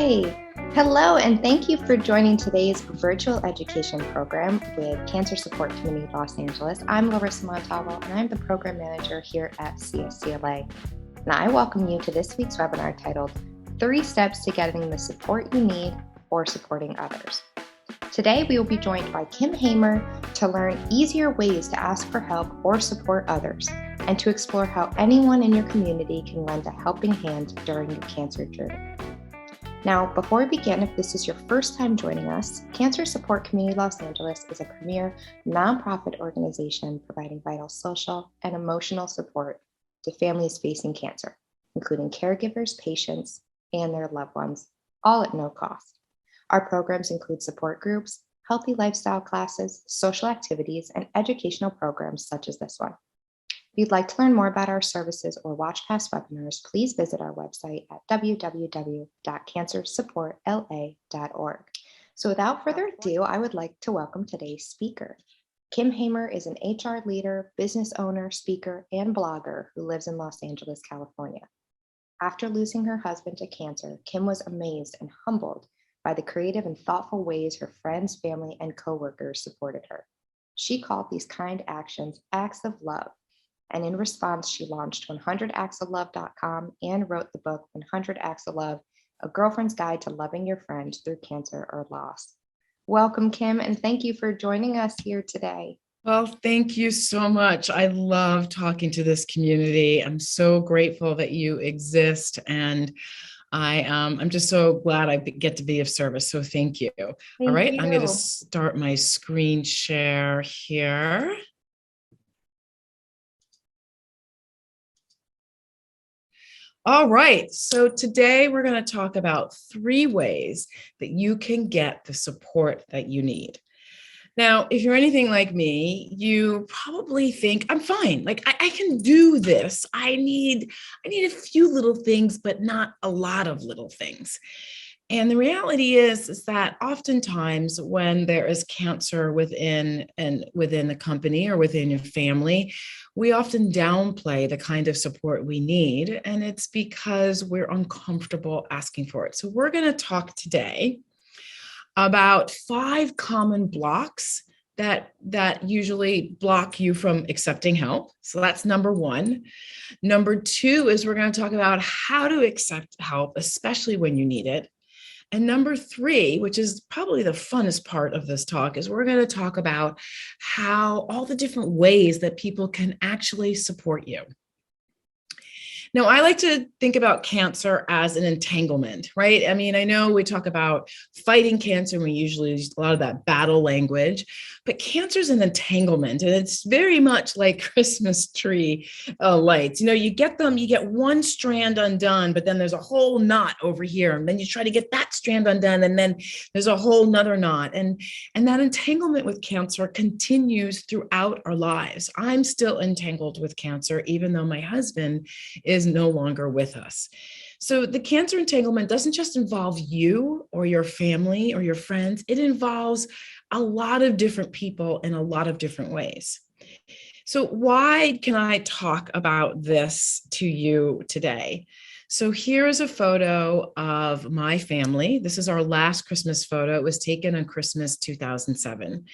Hi. Hello, and thank you for joining today's virtual education program with Cancer Support Community Los Angeles. I'm Larissa Montalvo, and I'm the program manager here at CSCLA. And I welcome you to this week's webinar titled 3 Steps to Getting the Support You Need or Supporting Others. Today, we will be joined by Kim Hamer to learn easier ways to ask for help or support others, and to explore how anyone in your community can lend a helping hand during your cancer journey. Now, before we begin, if this is your first time joining us, Cancer Support Community Los Angeles is a premier nonprofit organization providing vital social and emotional support to families facing cancer, including caregivers, patients, and their loved ones, all at no cost. Our programs include support groups, healthy lifestyle classes, social activities, and educational programs such as this one. If you'd like to learn more about our services or watch past webinars, please visit our website at www.cancersupportla.org. So without further ado, I would like to welcome today's speaker. Kim Hamer is an HR leader, business owner, speaker, and blogger who lives in Los Angeles, California. After losing her husband to cancer, Kim was amazed and humbled by the creative and thoughtful ways her friends, family, and coworkers supported her. She called these kind actions acts of love. And in response, she launched 100actsoflove.com and wrote the book 100 Acts of Love, A Girlfriend's Guide to Loving Your Friend Through Cancer or Loss. Welcome, Kim, and thank you for joining us here today. Well, thank you so much. I love talking to this community. I'm so grateful that you exist, and I'm just so glad I get to be of service. So thank you. All right, I'm going to start my screen share here. All right, so today we're going to talk about 3 ways that you can get the support that you need. Now, if you're anything like me, you probably think, I'm fine, like I can do this. I need a few little things, but not a lot of little things. And the reality is that oftentimes when there is cancer within the company or within your family, we often downplay the kind of support we need, and it's because we're uncomfortable asking for it. So we're going to talk today about 5 common blocks that usually block you from accepting help. So that's number 1. Number 2 is we're going to talk about how to accept help, especially when you need it. And number 3, which is probably the funnest part of this talk, is we're going to talk about how all the different ways that people can actually support you. Now, I like to think about cancer as an entanglement, right? I mean, I know we talk about fighting cancer, and we usually use a lot of that battle language, but cancer is an entanglement, and it's very much like Christmas tree lights. You know, you get one strand undone, but then there's a whole knot over here, and then you try to get that strand undone, and then there's a whole nother knot. And that entanglement with cancer continues throughout our lives. I'm still entangled with cancer, even though my husband is no longer with us. So the cancer entanglement doesn't just involve you or your family or your friends. It involves a lot of different people in a lot of different ways. So why can I talk about this to you today? So here is a photo of my family. This is our last Christmas photo. It was taken on Christmas 2007.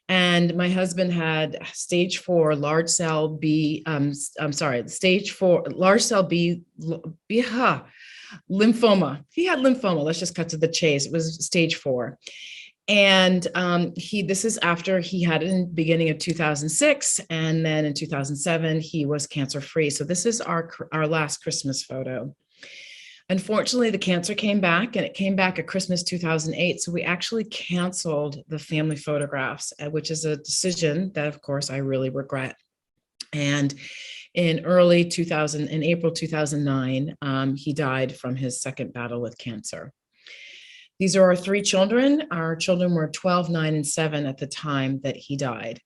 And my husband had stage 4 large cell B, stage 4 large cell B lymphoma. He had lymphoma. Let's just cut to the chase. It was stage 4. And this is after he had it in the beginning of 2006. And then in 2007, he was cancer-free. So this is our last Christmas photo. Unfortunately, the cancer came back, and it came back at Christmas 2008. So we actually canceled the family photographs, which is a decision that, of course, I really regret. And in April 2009, he died from his second battle with cancer. These are our 3 children. Our children were 12, 9, and 7 at the time that he died.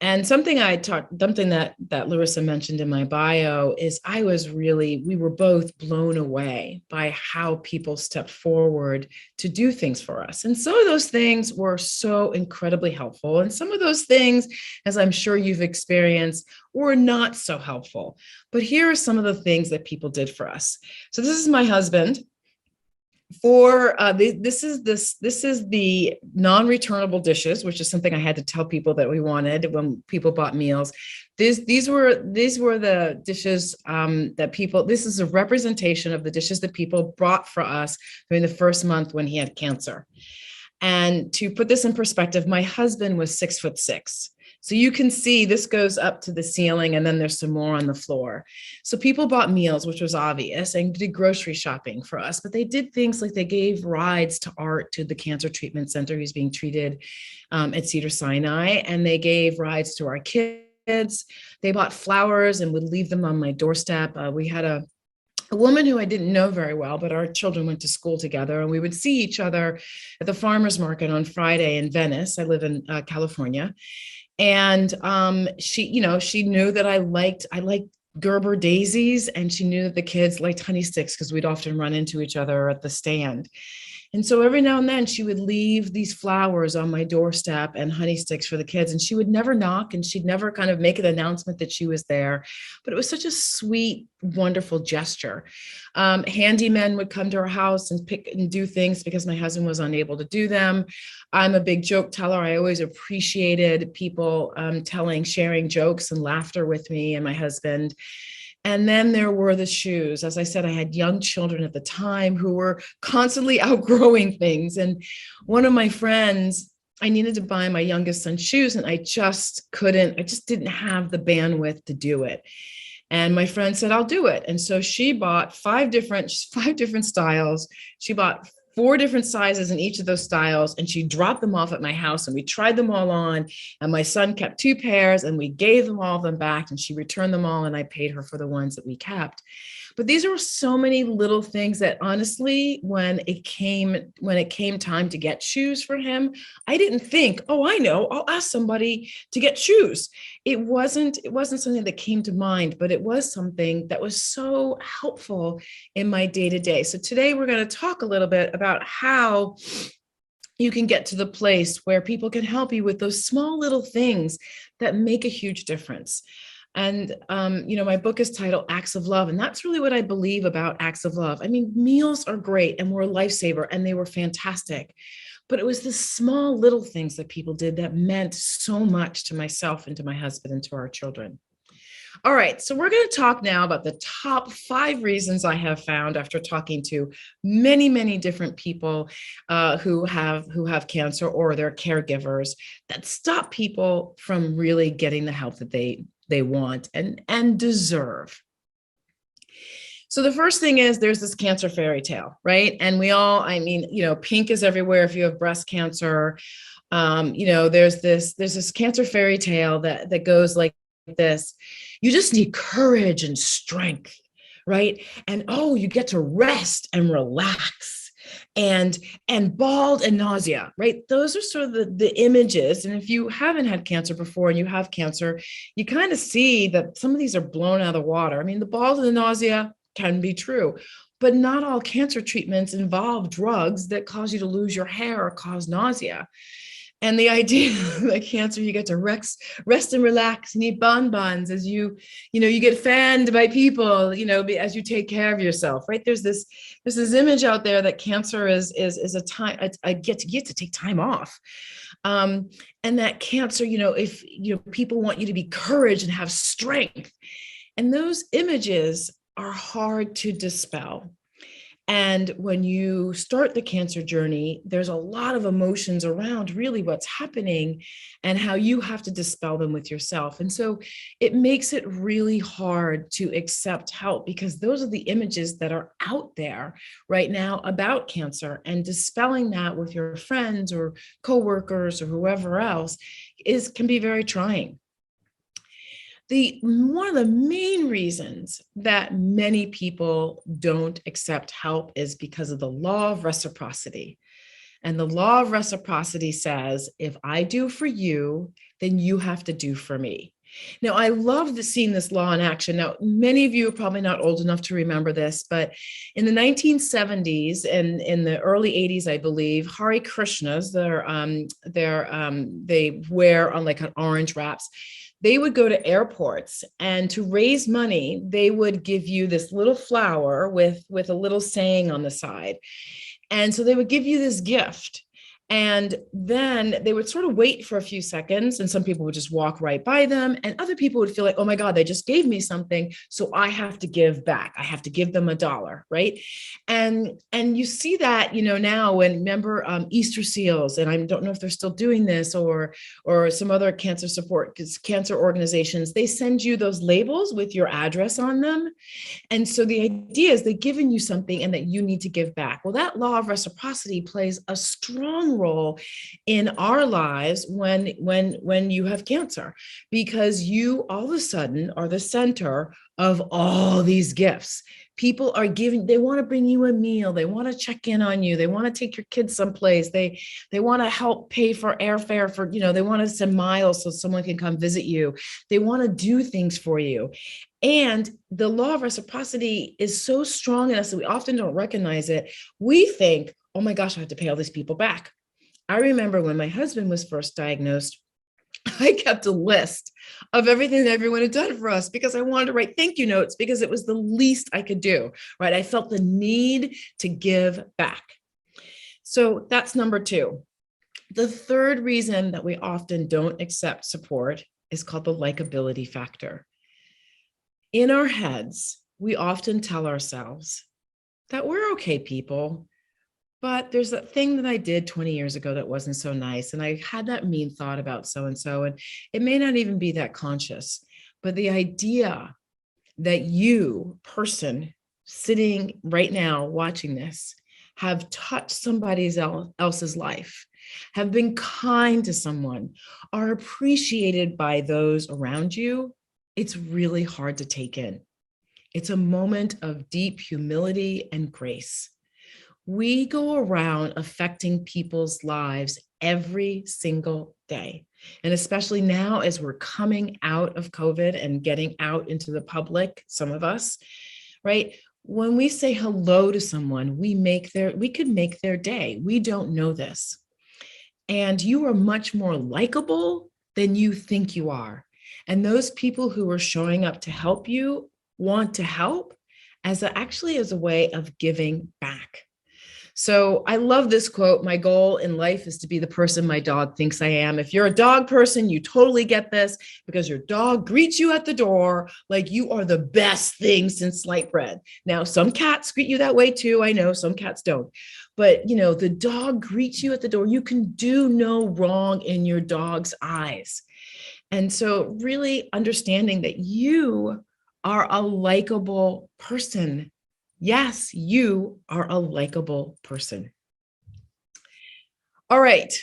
And something that Larissa mentioned in my bio is we were both blown away by how people stepped forward to do things for us. And some of those things were so incredibly helpful. And some of those things, as I'm sure you've experienced, were not so helpful. But here are some of the things that people did for us. So this is my husband. This is the non-returnable dishes, which is something I had to tell people that we wanted when people bought meals. These were the dishes that people. This is a representation of the dishes that people brought for us during the first month when he had cancer. And to put this in perspective, my husband was 6'6". So you can see this goes up to the ceiling, and then there's some more on the floor. So people bought meals, which was obvious, and did grocery shopping for us. But they did things like they gave rides to Art to the cancer treatment center. He's being treated at Cedars-Sinai, and they gave rides to our kids. They bought flowers and would leave them on my doorstep. We had a woman who I didn't know very well, but our children went to school together, and we would see each other at the farmer's market on Friday in Venice. I live in California. And she knew that I liked Gerber daisies, and she knew that the kids liked honey sticks because we'd often run into each other at the stand. And so every now and then she would leave these flowers on my doorstep and honey sticks for the kids. And she would never knock, and she'd never kind of make an announcement that she was there. But it was such a sweet, wonderful gesture. Handymen would come to our house and pick and do things because my husband was unable to do them. I'm a big joke teller. I always appreciated people sharing jokes and laughter with me and my husband. And then there were the shoes. As I said, I had young children at the time who were constantly outgrowing things. And one of my friends, I needed to buy my youngest son shoes, and I just didn't have the bandwidth to do it. And my friend said, I'll do it. And so she bought five different styles. She bought 4 different sizes in each of those styles, and she dropped them off at my house, and we tried them all on, and my son kept 2 pairs, and we gave them all of them back, and she returned them all, and I paid her for the ones that we kept. But these are so many little things that honestly, when it came time to get shoes for him, I didn't think, oh, I know, I'll ask somebody to get shoes. It wasn't something that came to mind, but it was something that was so helpful in my day-to-day. So today we're going to talk a little bit about how you can get to the place where people can help you with those small little things that make a huge difference. And, my book is titled Acts of Love. And that's really what I believe about acts of love. I mean, meals are great and were a lifesaver, and they were fantastic. But it was the small little things that people did that meant so much to myself and to my husband and to our children. All right, so we're going to talk now about the top 5 reasons I have found after talking to many, many different people who have cancer or their caregivers that stop people from really getting the help that they want and deserve. So the first thing is there's this cancer fairy tale, right? And pink is everywhere if you have breast cancer. There's this cancer fairy tale that goes like this. You just need courage and strength, right? And you get to rest and relax and bald and nausea, right? Those are sort of the images. And if you haven't had cancer before and you have cancer, you kind of see that some of these are blown out of the water. I mean, the bald and the nausea can be true, but not all cancer treatments involve drugs that cause you to lose your hair or cause nausea. And the idea that cancer, you get to rest and relax and eat bonbons as you get fanned by people, as you take care of yourself, right? There's this image out there that cancer is a time, I get to take time off. And that cancer, if people want you to be courage and have strength. And those images are hard to dispel. And when you start the cancer journey, there's a lot of emotions around really what's happening and how you have to dispel them with yourself. And so it makes it really hard to accept help because those are the images that are out there right now about cancer, and dispelling that with your friends or coworkers or whoever else can be very trying. One of the main reasons that many people don't accept help is because of the law of reciprocity. And the law of reciprocity says, if I do for you, then you have to do for me. Now, I love seeing this law in action. Now, many of you are probably not old enough to remember this, but in the 1970s and in the early 80s, I believe, Hare Krishnas, they wear on like an orange wraps. They would go to airports, and to raise money, they would give you this little flower with a little saying on the side. And so they would give you this gift. And then they would sort of wait for a few seconds, and some people would just walk right by them, and other people would feel like, oh my God, they just gave me something, so I have to give back. I have to give them $1, right? And you see that, now when, remember, Easter seals, and I don't know if they're still doing this, or some other cancer support, because cancer organizations, they send you those labels with your address on them. And so the idea is they're giving you something and that you need to give back. Well, that law of reciprocity plays a strong role in our lives when you have cancer, because you all of a sudden are the center of all these gifts. People are giving, they want to bring you a meal, they want to check in on you, they want to take your kids someplace, they want to help pay for airfare for, they want to send miles so someone can come visit you. They want to do things for you. And the law of reciprocity is so strong in us that we often don't recognize it. We think, oh my gosh, I have to pay all these people back. I remember when my husband was first diagnosed, I kept a list of everything that everyone had done for us because I wanted to write thank you notes, because it was the least I could do, right? I felt the need to give back. So that's number 2. The third reason that we often don't accept support is called the likability factor. In our heads, we often tell ourselves that we're okay people, but there's that thing that I did 20 years ago that wasn't so nice. And I had that mean thought about so-and-so, and it may not even be that conscious, but the idea that you, person sitting right now watching this, have touched somebody else's life, have been kind to someone, are appreciated by those around you, it's really hard to take in. It's a moment of deep humility and grace. We go around affecting people's lives every single day. And especially now as we're coming out of COVID and getting out into the public, some of us, right? When we say hello to someone, we could make their day. We don't know this. And you are much more likable than you think you are. And those people who are showing up to help you want to help as a way of giving back. So I love this quote. My goal in life is to be the person my dog thinks I am. If you're a dog person, you totally get this, because your dog greets you at the door like you are the best thing since sliced bread. Now, some cats greet you that way too. I know some cats don't. But, the dog greets you at the door. You can do no wrong in your dog's eyes. And so really understanding that you are a likable person. Yes, you are a likable person. All right.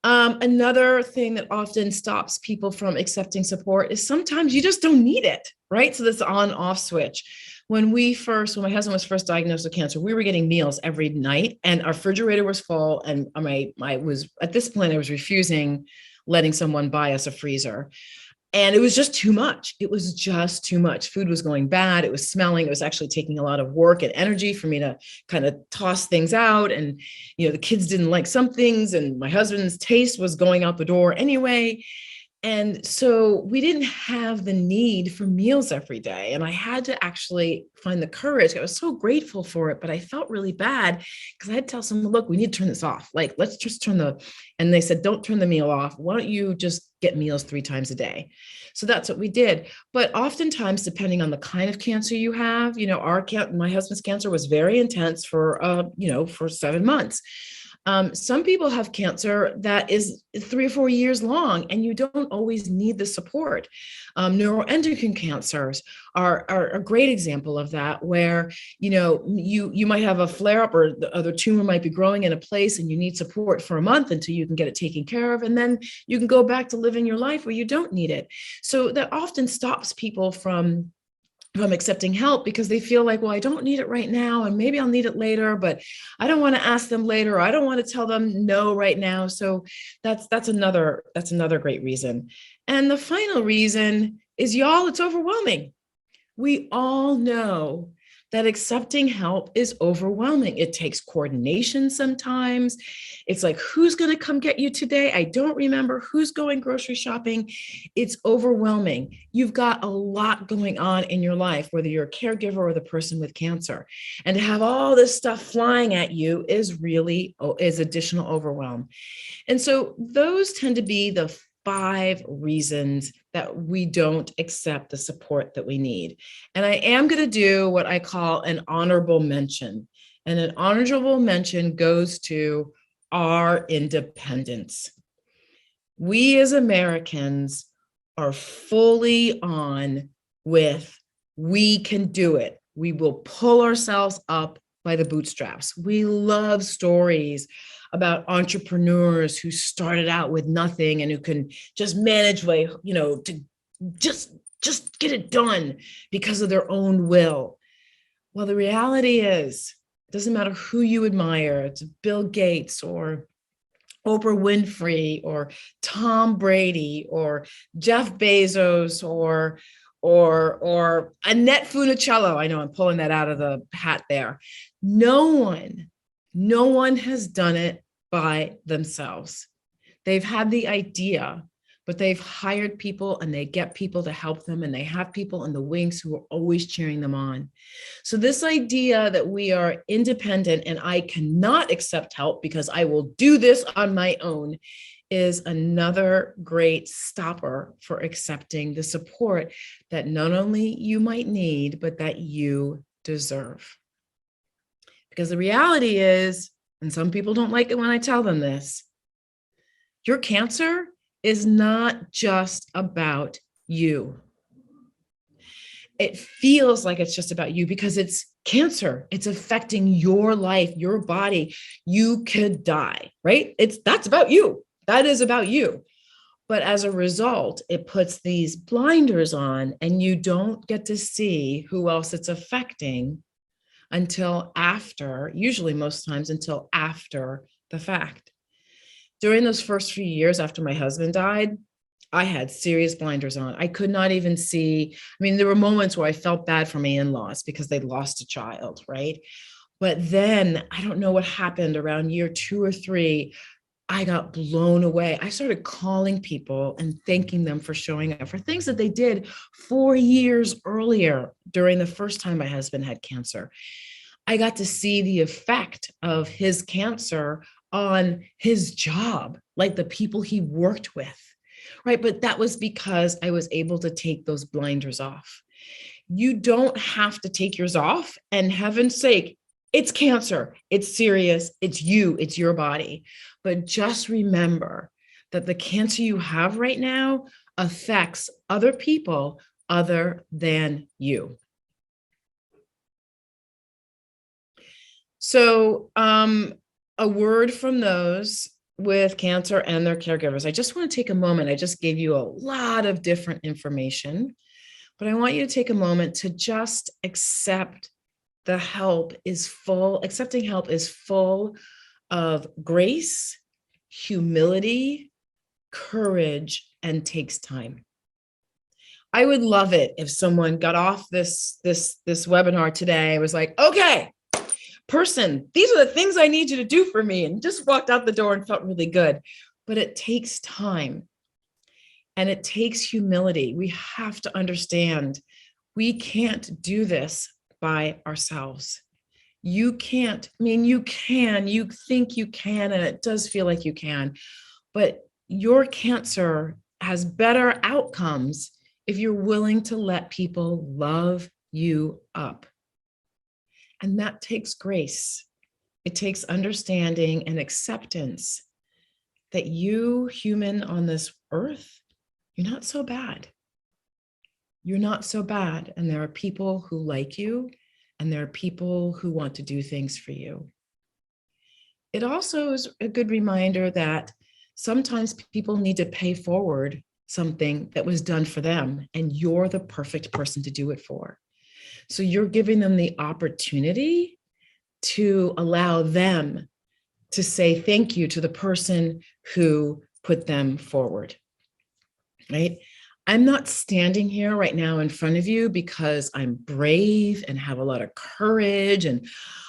Another thing that often stops people from accepting support is sometimes you just don't need it, right? So this on-off switch. When my husband was first diagnosed with cancer, we were getting meals every night and our refrigerator was full. And at this point, I was refusing letting someone buy us a freezer. And it was just too much. It was just too much. Food was going bad. It was smelling. It was actually taking a lot of work and energy for me to kind of toss things out. And, the kids didn't like some things, and my husband's taste was going out the door anyway. And so we didn't have the need for meals every day. And I had to actually find the courage. I was so grateful for it, but I felt really bad because I had to tell someone, look, we need to turn this off. Like, let's just and they said, don't turn the meal off. Why don't you just get meals 3 times a day? So that's what we did. But oftentimes, depending on the kind of cancer you have, my husband's cancer was very intense for 7 months. Some people have cancer that is 3 or 4 years long, and you don't always need the support. Neuroendocrine cancers are a great example of that, where you might have a flare up, or the other tumor might be growing in a place, and you need support for a month until you can get it taken care of, and then you can go back to living your life where you don't need it. So that often stops people from accepting help, because they feel like, well, I don't need it right now, and maybe I'll need it later, but I don't want to ask them later. I don't want to tell them no right now. So that's another great reason. And the final reason is, y'all, it's overwhelming. We all know that accepting help is overwhelming. It takes coordination sometimes. It's like, who's going to come get you today? I don't remember who's going grocery shopping. It's overwhelming. You've got a lot going on in your life, whether you're a caregiver or the person with cancer. And to have all this stuff flying at you is additional overwhelm. And so those tend to be the 5 reasons that we don't accept the support that we need. And I am going to do what I call an honorable mention. And an honorable mention goes to our independence. We as Americans are fully on with, we can do it. We will pull ourselves up by the bootstraps. We love stories about entrepreneurs who started out with nothing and who can just manage way, to just get it done because of their own will. Well, the reality is, it doesn't matter who you admire. It's Bill Gates or Oprah Winfrey or Tom Brady or Jeff Bezos or Annette Funicello. I know I'm pulling that out of the hat there. No one has done it by themselves. They've had the idea, but they've hired people and they get people to help them, and they have people in the wings who are always cheering them on. So this idea that we are independent and I cannot accept help because I will do this on my own is another great stopper for accepting the support that not only you might need, but that you deserve. Because the reality is, and some people don't like it when I tell them this, your cancer is not just about you. It feels like it's just about you because it's cancer. It's affecting your life, your body. You could die, right? That's about you. That is about you. But as a result, it puts these blinders on and you don't get to see who else it's affecting until after, usually most times until after the fact. During those first few years after my husband died, I had serious blinders on. I could not even see. There were moments where I felt bad for my in-laws because they lost a child, right? But then I don't know what happened around year 2 or 3. I got blown away. I started calling people and thanking them for showing up for things that they did 4 years earlier during the first time my husband had cancer. I got to see the effect of his cancer on his job, like the people he worked with, right? But that was because I was able to take those blinders off. You don't have to take yours off, and heaven's sake, it's cancer, it's serious, it's you, it's your body. But just remember that the cancer you have right now affects other people other than you. So a word from those with cancer and their caregivers. I just want to take a moment. I just gave you a lot of different information, but I want you to take a moment to just accept accepting help is full of grace, humility, courage, and takes time. I would love it if someone got off this webinar today and was like, okay, person, these are the things I need you to do for me, and just walked out the door and felt really good. But it takes time and it takes humility. We have to understand we can't do this by ourselves. You can't. You can, you think you can, and it does feel like you can, but your cancer has better outcomes if you're willing to let people love you up. And that takes grace. It takes understanding and acceptance that you, human on this earth, you're not so bad. You're not so bad. And there are people who like you, and there are people who want to do things for you. It also is a good reminder that sometimes people need to pay forward something that was done for them, and you're the perfect person to do it for. So you're giving them the opportunity to allow them to say thank you to the person who put them forward, right? I'm not standing here right now in front of you because I'm brave and have a lot of courage and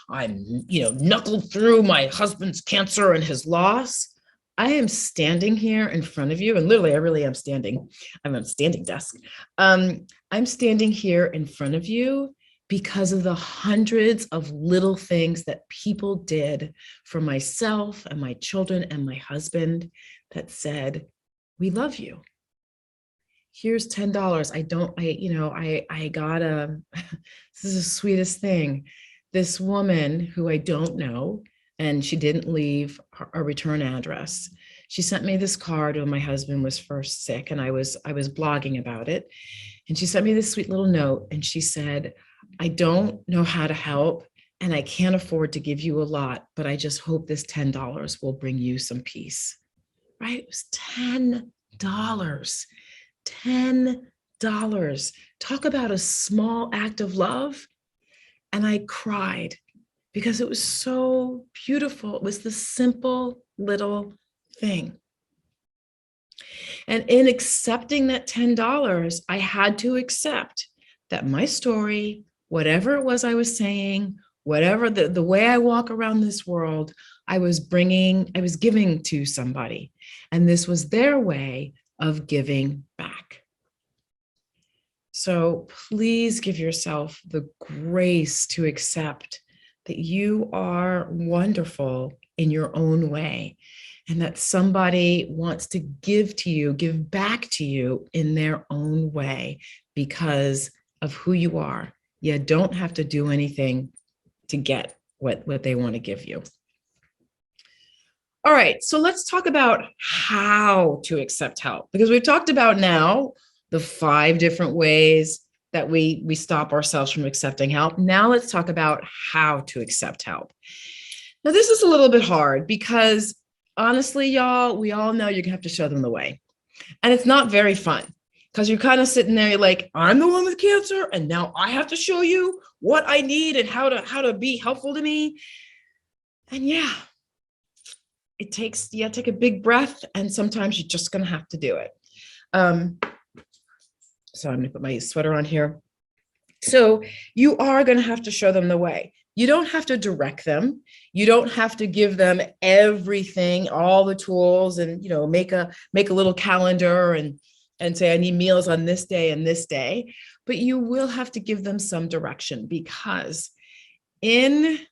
I'm, knuckled through my husband's cancer and his loss. I am standing here in front of you, and literally, I really am standing. I'm on a standing desk. I'm standing here in front of you because of the hundreds of little things that people did for myself and my children and my husband that said, we love you. Here's $10. I got this is the sweetest thing. This woman who I don't know, and she didn't leave a return address. She sent me this card when my husband was first sick, and I was blogging about it. And she sent me this sweet little note, and she said, I don't know how to help, and I can't afford to give you a lot, but I just hope this $10 will bring you some peace. Right? It was $10. $10. Talk about a small act of love. And I cried because it was so beautiful. It was the simple little thing. And in accepting that $10, I had to accept that my story, whatever it was I was saying, whatever the way I walk around this world, I was giving to somebody. And this was their way of giving back. So please give yourself the grace to accept that you are wonderful in your own way, and that somebody wants to give back to you in their own way because of who you are. You don't have to do anything to get what they want to give you. All right, so let's talk about how to accept help, because we've talked about now the 5 different ways that we stop ourselves from accepting help. Now let's talk about how to accept help. Now, this is a little bit hard because honestly, y'all, we all know you're gonna have to show them the way. And it's not very fun because you're kind of sitting there, you're like, I'm the one with cancer, and now I have to show you what I need and how to be helpful to me. And yeah, you take a big breath, and sometimes you're just gonna have to do it. So I'm gonna put my sweater on here. So you are gonna have to show them the way. You don't have to direct them. You don't have to give them everything, all the tools, and make a little calendar and say, I need meals on this day and this day. But you will have to give them some direction, because in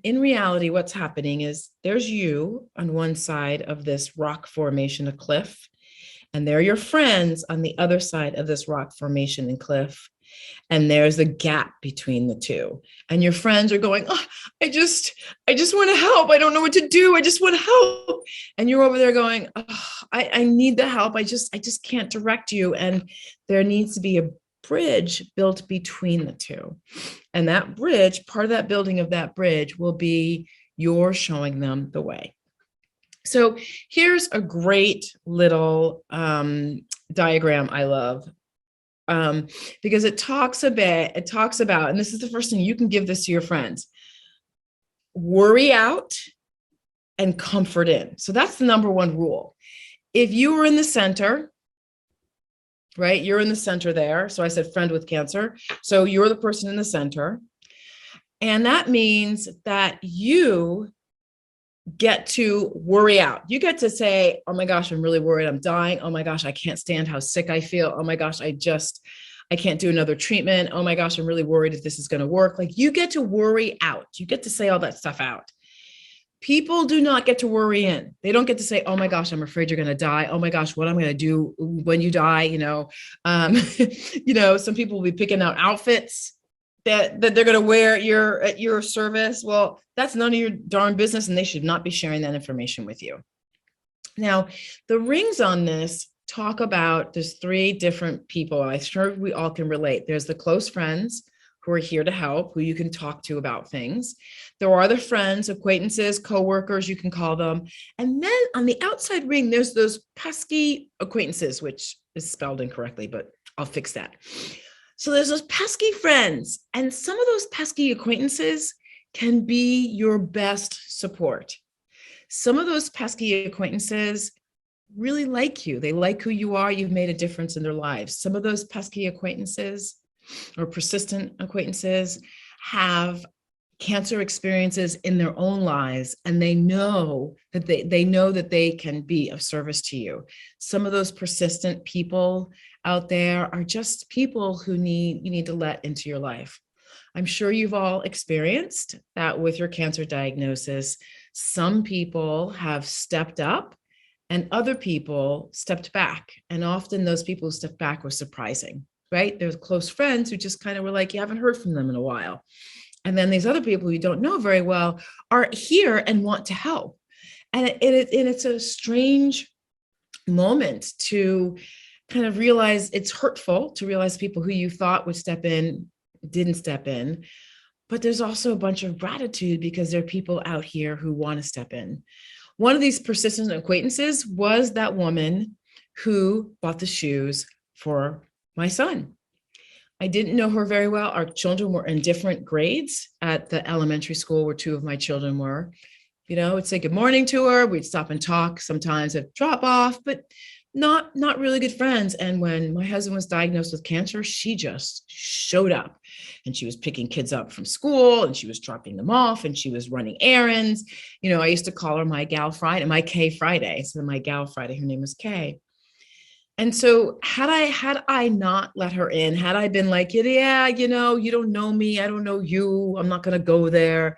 reality, what's happening is there's you on one side of this rock formation, a cliff, and there are your friends on the other side of this rock formation and cliff. And there's a gap between the two. And your friends are going, oh, I just want to help. I don't know what to do. I just want to help. And you're over there going, oh, I need the help. I just can't direct you. And there needs to be a bridge built between the two. And that bridge, part of that building of that bridge, will be you're showing them the way. So here's a great little diagram I love, because it talks about, and this is the first thing, you can give this to your friends: worry out and comfort in. So that's the number one rule. If you were in the center, right, you're in the center there. So I said friend with cancer. So you're the person in the center. And that means that you get to worry out. You get to say, oh my gosh, I'm really worried. I'm dying. Oh my gosh, I can't stand how sick I feel. Oh my gosh, I can't do another treatment. Oh my gosh, I'm really worried if this is going to work. Like, you get to worry out. You get to say all that stuff out. People do not get to worry in. They don't get to say, oh my gosh, I'm afraid you're going to die. Oh my gosh, what I'm going to do when you die. Some people will be picking out outfits that they're going to wear at your service. Well, that's none of your darn business, and they should not be sharing that information with you. Now, the rings on this talk about, there's 3 different people. I'm sure we all can relate. There's the close friends who are here to help, who you can talk to about things. There are the friends, acquaintances, coworkers, you can call them. And then on the outside ring, there's those pesky acquaintances, which is spelled incorrectly, but I'll fix that. So there's those pesky friends, and some of those pesky acquaintances can be your best support. Some of those pesky acquaintances really like you. They like who you are. You've made a difference in their lives. Some of those pesky acquaintances or persistent acquaintances have cancer experiences in their own lives, and they know that they know that they can be of service to you. Some of those persistent people out there are just people who you need to let into your life. I'm sure you've all experienced that with your cancer diagnosis. Some people have stepped up and other people stepped back. And often those people who stepped back were surprising, right? There's close friends who just kind of were like, you haven't heard from them in a while. And then these other people you don't know very well are here and want to help. And it's a strange moment to kind of realize it's hurtful to realize people who you thought would step in didn't step in. But there's also a bunch of gratitude because there are people out here who want to step in. One of these persistent acquaintances was that woman who bought the shoes for my son. I didn't know her very well. Our children were in different grades at the elementary school where two of my children were. You know, I'd say good morning to her. We'd stop and talk sometimes at drop off, but not really good friends. And when my husband was diagnosed with cancer, she just showed up, and she was picking kids up from school, and she was dropping them off, and she was running errands. You know, I used to call her my gal Friday, my K Friday. So my gal Friday, her name was Kay. And so had I not let her in, had I been like, yeah, you know, you don't know me, I don't know you, I'm not going to go there,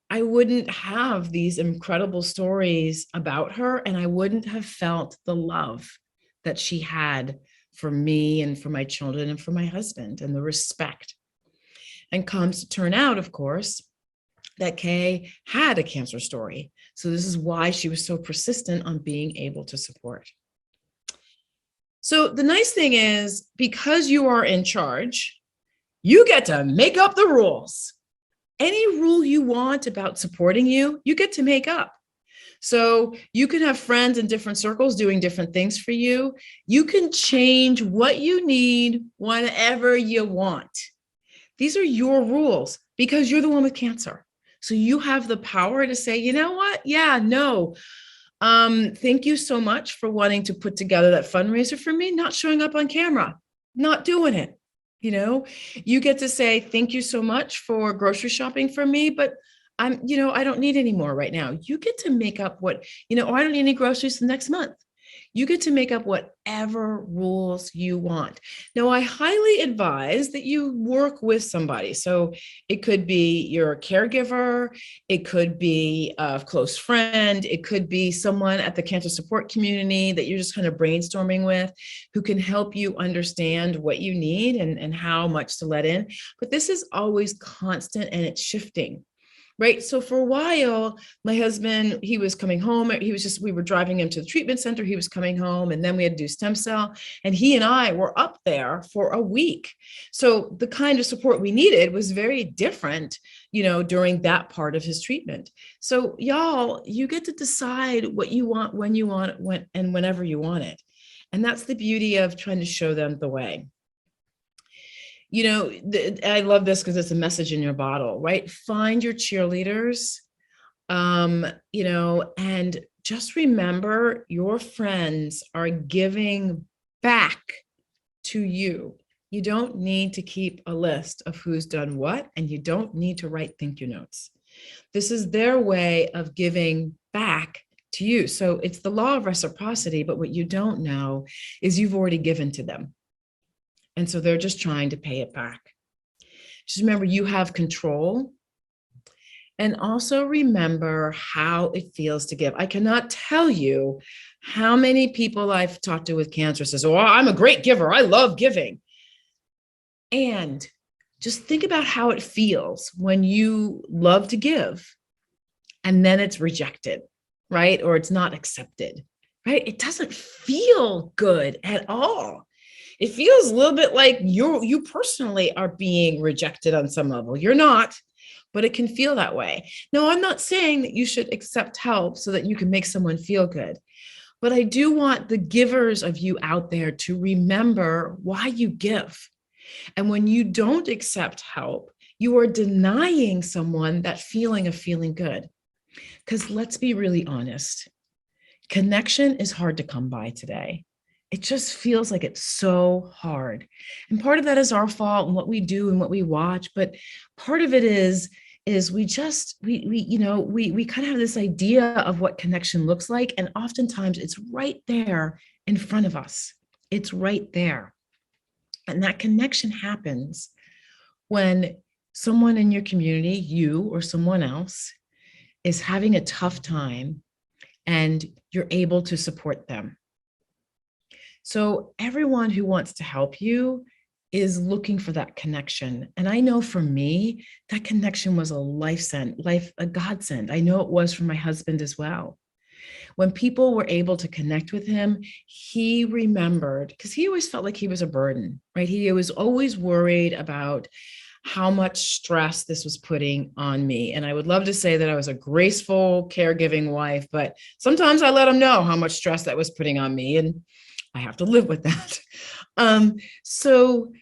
I wouldn't have these incredible stories about her, and I wouldn't have felt the love that she had for me and for my children and for my husband, and the respect. And comes to turn out, of course, that Kay had a cancer story. So this is why she was so persistent on being able to support. So the nice thing is, because you are in charge, you get to make up the rules. Any rule you want about supporting you, you get to make up. So you can have friends in different circles doing different things for you. You can change what you need whenever you want. These are your rules because you're the one with cancer. So you have the power to say, you know what? Yeah, no. Thank you so much for wanting to put together that fundraiser for me, not showing up on camera, not doing it. You know, you get to say, thank you so much for grocery shopping for me, but I don't need any more right now. You get to make up I don't need any groceries the next month. You get to make up whatever rules you want. Now, I highly advise that you work with somebody. So it could be your caregiver, it could be a close friend, it could be someone at the cancer support community that you're just kind of brainstorming with, who can help you understand what you need and how much to let in. But this is always constant and it's shifting. Right. So for a while, my husband, he was coming home. We were driving him to the treatment center. He was coming home, and then we had to do stem cell. And he and I were up there for a week. So the kind of support we needed was very different, during that part of his treatment. So y'all, you get to decide what you want, when you want it, and whenever you want it. And that's the beauty of trying to show them the way. I love this because it's a message in your bottle, right? Find your cheerleaders, and just remember your friends are giving back to you. You don't need to keep a list of who's done what, and you don't need to write thank you notes. This is their way of giving back to you. So it's the law of reciprocity, but what you don't know is you've already given to them. And so they're just trying to pay it back. Just remember, you have control. And also remember how it feels to give. I cannot tell you how many people I've talked to with cancer says, oh, I'm a great giver. I love giving. And just think about how it feels when you love to give and then it's rejected, right? Or it's not accepted, right? It doesn't feel good at all. It feels a little bit like you personally are being rejected on some level. You're not, but it can feel that way. No, I'm not saying that you should accept help so that you can make someone feel good. But I do want the givers of you out there to remember why you give. And when you don't accept help, you are denying someone that feeling of feeling good. Because let's be really honest. Connection is hard to come by today. It just feels like it's so hard. And part of that is our fault and what we do and what we watch. But part of it is we just, we kind of have this idea of what connection looks like. And oftentimes it's right there in front of us. It's right there. And that connection happens when someone in your community, you or someone else, is having a tough time and you're able to support them. So everyone who wants to help you is looking for that connection. And I know for me, that connection was a godsend. I know it was for my husband as well. When people were able to connect with him, he remembered, because he always felt like he was a burden, right? He was always worried about how much stress this was putting on me. And I would love to say that I was a graceful, caregiving wife, but sometimes I let him know how much stress that was putting on me, and I have to live with that. So,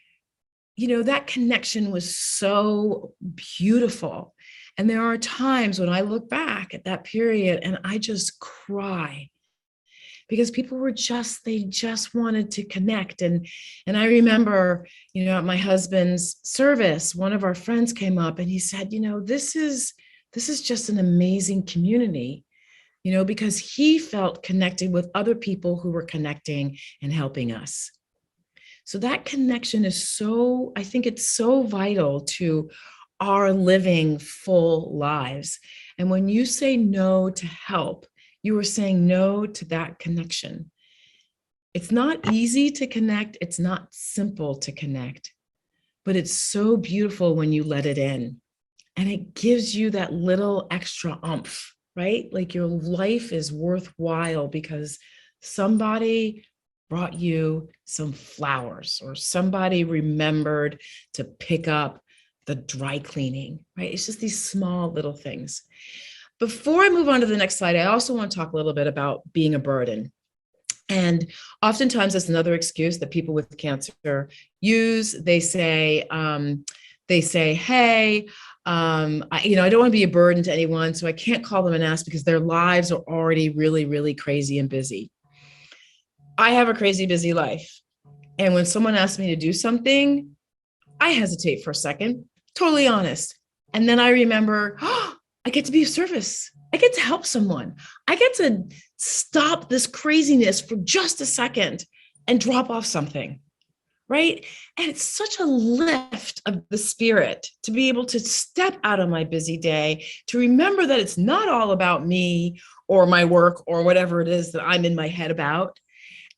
that connection was so beautiful. And there are times when I look back at that period and I just cry, because people they just wanted to connect. And I remember, at my husband's service, one of our friends came up and he said, this is just an amazing community, because he felt connected with other people who were connecting and helping us. So that connection is I think it's so vital to our living full lives. And when you say no to help, you are saying no to that connection. It's not easy to connect. It's not simple to connect, but it's so beautiful when you let it in. And it gives you that little extra oomph, right? Like your life is worthwhile because somebody brought you some flowers, or somebody remembered to pick up the dry cleaning, right? It's just these small little things. Before I move on to the next slide, I also want to talk a little bit about being a burden. And oftentimes that's another excuse that people with cancer use. They say, hey, I don't want to be a burden to anyone, so I can't call them and ask because their lives are already really, really crazy and busy. I have a crazy, busy life. And when someone asks me to do something, I hesitate for a second, totally honest. And then I remember, I get to be of service. I get to help someone. I get to stop this craziness for just a second and drop off something, right? And it's such a lift of the spirit to be able to step out of my busy day, to remember that it's not all about me or my work or whatever it is that I'm in my head about,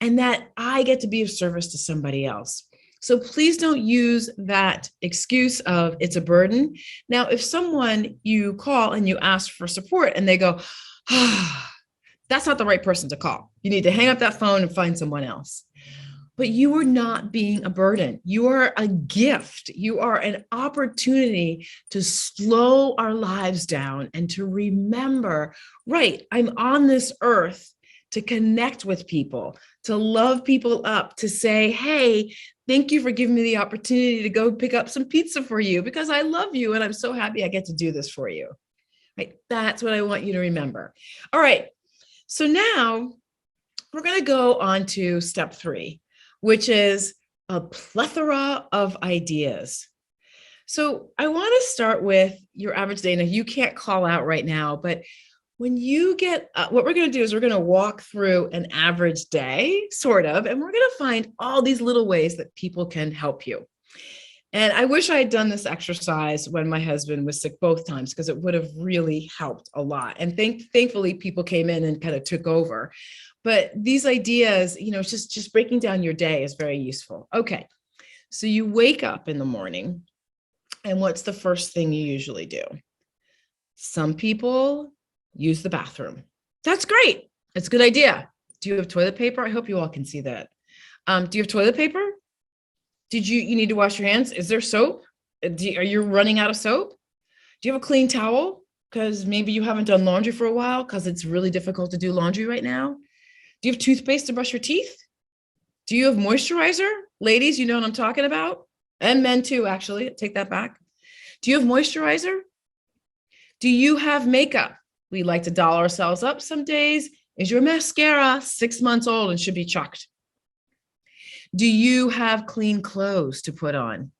and that I get to be of service to somebody else. So please don't use that excuse of it's a burden. Now, if someone you call and you ask for support and they go, that's not the right person to call. You need to hang up that phone and find someone else. But you are not being a burden. You are a gift. You are an opportunity to slow our lives down and to remember, right, I'm on this earth to connect with people, to love people up, to say, hey, thank you for giving me the opportunity to go pick up some pizza for you because I love you and I'm so happy I get to do this for you. Right? That's what I want you to remember. All right. So now we're going to go on to step 3, which is a plethora of ideas. So I want to start with your average day. Now, you can't call out right now, but when you get, what we're going to do is we're going to walk through an average day, sort of, and we're going to find all these little ways that people can help you. And I wish I had done this exercise when my husband was sick both times, because it would have really helped a lot. And thankfully, people came in and kind of took over. But these ideas, just breaking down your day is very useful. Okay, so you wake up in the morning, and what's the first thing you usually do? Some people use the bathroom. That's great. It's a good idea. Do you have toilet paper? I hope you all can see that. Do you have toilet paper? You need to wash your hands? Is there soap? Are you running out of soap? Do you have a clean towel? Because maybe you haven't done laundry for a while because it's really difficult to do laundry right now. Do you have toothpaste to brush your teeth? Do you have moisturizer? Ladies, you know what I'm talking about. And men too, actually. Take that back. Do you have moisturizer? Do you have makeup? We like to doll ourselves up some days. Is your mascara 6 months old and should be chucked? Do you have clean clothes to put on?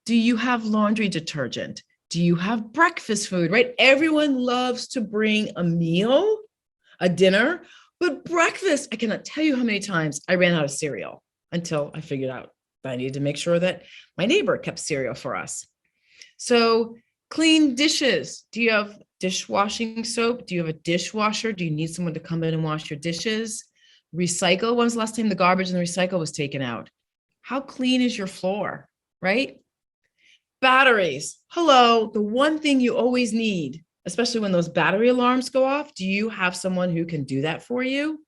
Do you have laundry detergent? Do you have breakfast food, right? Everyone loves to bring a meal, a dinner, but breakfast, I cannot tell you how many times I ran out of cereal until I figured out that I needed to make sure that my neighbor kept cereal for us. So clean dishes. Do you have dishwashing soap? Do you have a dishwasher? Do you need someone to come in and wash your dishes? Recycle. When was the last time the garbage and the recycle was taken out? How clean is your floor, right? Batteries. Hello, the one thing you always need, especially when those battery alarms go off. Do you have someone who can do that for you?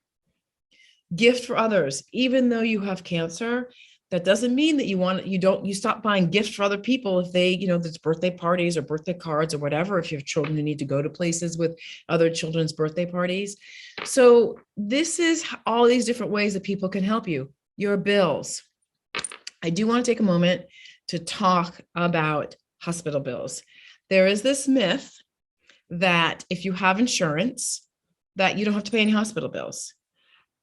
Gift for others. Even though you have cancer, that doesn't mean that you stop buying gifts for other people if they, there's birthday parties or birthday cards or whatever, if you have children who need to go to places with other children's birthday parties. So this is all these different ways that people can help you. Your bills. I do want to take a moment to talk about hospital bills. There is this myth that if you have insurance, that you don't have to pay any hospital bills.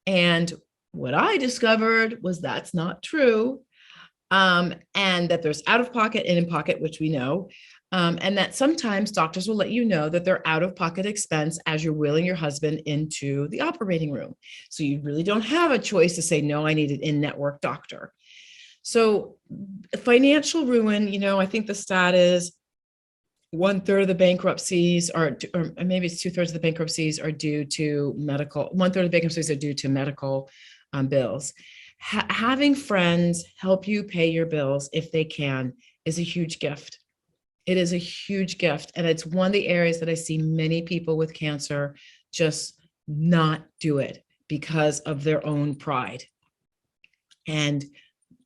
And what I discovered was that's not true. And that there's out of pocket and in pocket, which we know. And that sometimes doctors will let you know that they're out of pocket expense as you're wheeling your husband into the operating room. So you really don't have a choice to say, no, I need an in-network doctor. So financial ruin, I think the stat is 1/3 of the bankruptcies or maybe it's 2/3 of the bankruptcies are due to medical, 1/3 of the bankruptcies are due to medical bills. Having friends help you pay your bills if they can is a huge gift. It is a huge gift. And it's one of the areas that I see many people with cancer just not do it because of their own pride. And